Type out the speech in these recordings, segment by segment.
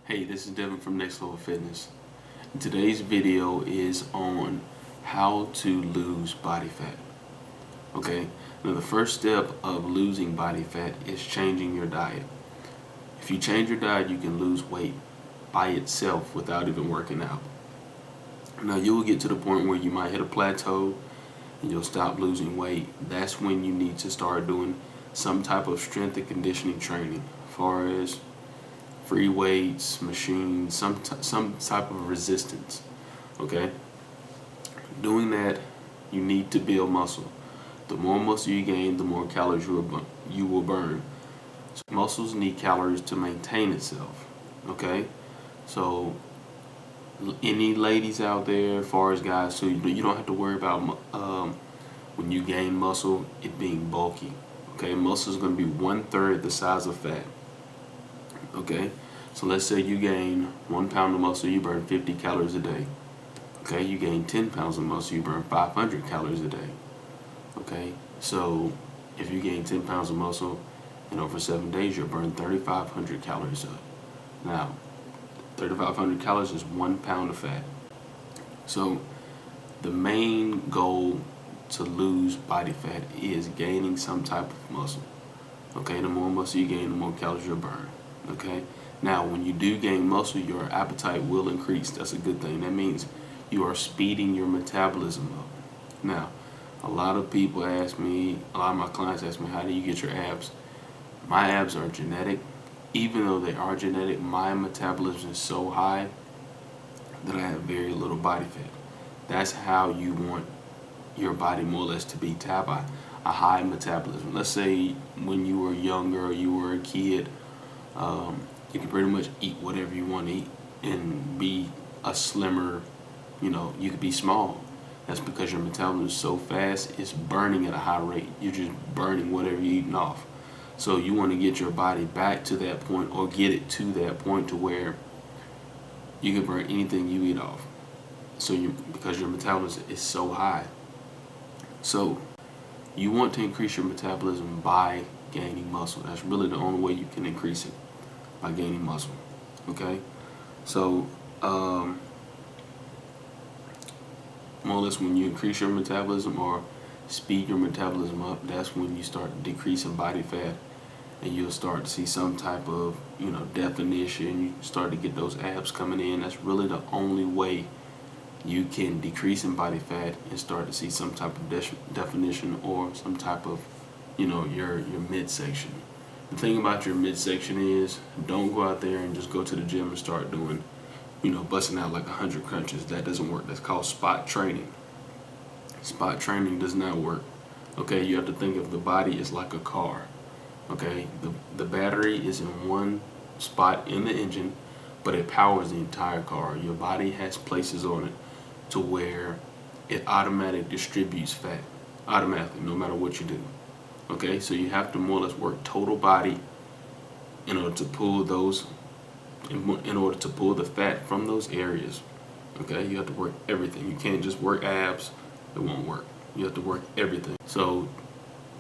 Hey, this is Devin from Next Level Fitness. Today's video is on how to lose body fat. Okay, now the first step of losing body fat is changing your diet. If you change your diet, you can lose weight by itself without even working out. Now you will get to the point where you might hit a plateau and you'll stop losing weight. That's when you need to start doing some type of strength and conditioning training, as far as free weights, machines, some type of resistance. Okay, doing that, you need to build muscle. The more muscle you gain, the more calories you will burn. So muscles need calories to maintain itself. Okay, so any ladies out there, as far as guys, so you don't have to worry about when you gain muscle, it being bulky. Okay, muscle is going to be 1/3 the size of fat. Okay, so let's say you gain 1 pound of muscle, you burn 50 calories a day. Okay, you gain 10 pounds of muscle, you burn 500 calories a day. Okay, so if you gain 10 pounds of muscle and over 7 days, you'll burn 3,500 calories up. Now, 3,500 calories is 1 pound of fat. So the main goal to lose body fat is gaining some type of muscle. Okay, the more muscle you gain, the more calories you'll burn. Okay, now when you do gain muscle, your appetite will increase. That's a good thing. That means you are speeding your metabolism up. Now, a lot of people ask me, a lot of my clients ask me, how do you get your abs? My abs are genetic. Even though they are genetic, my metabolism is so high that I have very little body fat. That's how you want your body more or less to be, to have a high metabolism. Let's say when you were younger or you were a kid, you can pretty much eat whatever you want to eat and be a slimmer, you could be small. That's because your metabolism is so fast, it's burning at a high rate. You're just burning whatever you're eating off. So you want to get your body back to that point, or get it to that point to where you can burn anything you eat off. Because your metabolism is so high. So you want to increase your metabolism by gaining muscle. That's really the only way you can increase it, by gaining muscle. Okay, so more or less when you increase your metabolism or speed your metabolism up, that's when you start decreasing body fat, and you'll start to see some type of definition. You start to get those abs coming in. That's really the only way you can decrease in body fat and start to see some type of definition, or some type of your midsection. The thing about your midsection is, don't go out there and just go to the gym and start doing busting out like 100 crunches. That doesn't work. That's called spot training. Spot training does not work. Okay, you have to think of the body as like a car. Okay, the battery is in one spot in the engine, but it powers the entire car. Your body has places on it to where it automatically distributes fat automatically, no matter what you do. Okay, so you have to more or less work total body in order to pull the fat from those areas. Okay, you have to work everything. You can't just work abs. It won't work. You have to work everything. So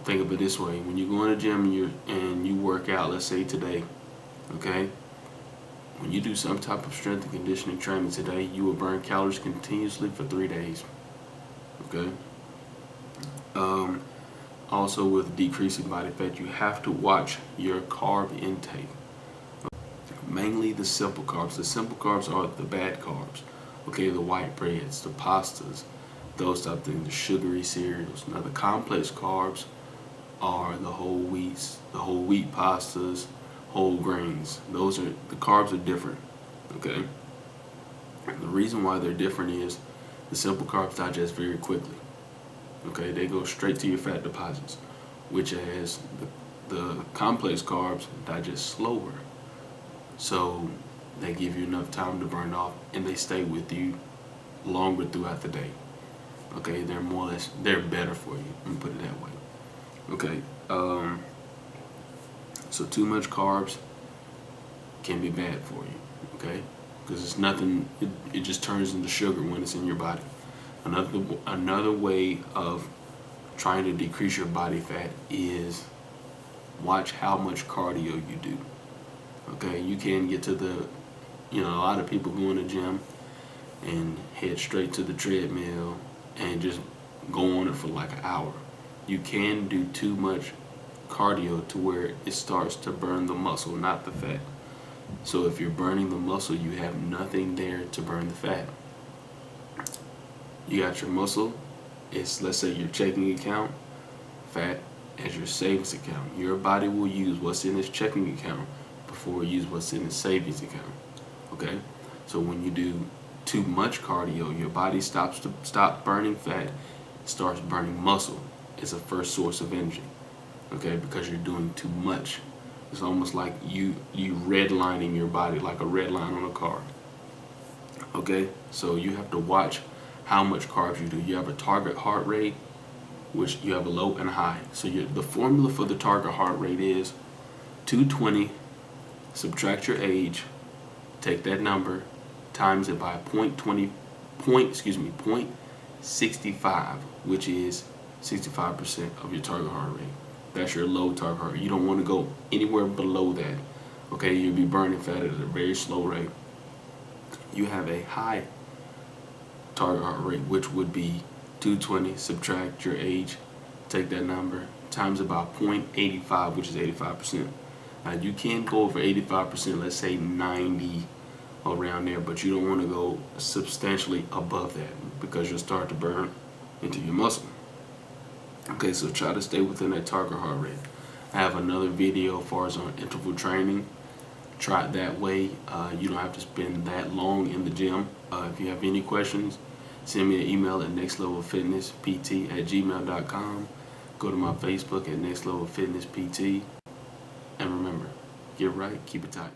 think of it this way: when you go in the gym and you work out, let's say today, okay, when you do some type of strength and conditioning training today, you will burn calories continuously for 3 days. Okay. Also, with decreasing body fat, you have to watch your carb intake. Mainly the simple carbs. The simple carbs are the bad carbs. Okay, the white breads, the pastas, those type of things, the sugary cereals. Now the complex carbs are the whole wheat pastas, whole grains. The carbs are different. Okay. The reason why they're different is the simple carbs digest very quickly. Okay, they go straight to your fat deposits, which as the complex carbs digest slower. So they give you enough time to burn off, and they stay with you longer throughout the day. Okay, they're better for you. Let me put it that way. Okay, so too much carbs can be bad for you. Okay, because it's nothing. It just turns into sugar when it's in your body. Another way of trying to decrease your body fat is watch how much cardio you do. Okay, you can get to the You know, a lot of people go in the gym and head straight to the treadmill and just go on it for like an hour. You can do too much cardio to where it starts to burn the muscle, not the fat. So if you're burning the muscle, you have nothing there to burn the fat. You got your muscle, it's, let's say, your checking account, fat as your savings account. Your body will use what's in its checking account before it use what's in its savings account. Okay? So when you do too much cardio, your body stop burning fat, starts burning muscle. It's a first source of energy. Okay, because you're doing too much. It's almost like you redlining your body, like a red line on a car. Okay, so you have to watch how much carbs you do. You have a target heart rate, which you have a low and a high. So the formula for the target heart rate is 220, subtract your age, take that number, times it by 0.65, which is 65% of your target heart rate. That's your low target heart rate. You don't want to go anywhere below that. Okay, you'll be burning fat at a very slow rate. You have a high target heart rate, which would be 220, subtract your age, take that number, times about 0.85, which is 85%. Now you can go over 85%, let's say 90, around there, but you don't want to go substantially above that because you'll start to burn into your muscle. Okay, so try to stay within that target heart rate. I have another video as far as on interval training. Try it that way. You don't have to spend that long in the gym. If you have any questions, send me an email at NextLevelFitnessPT@gmail.com. Go to my Facebook at NextLevelFitnessPT. And remember, get right, keep it tight.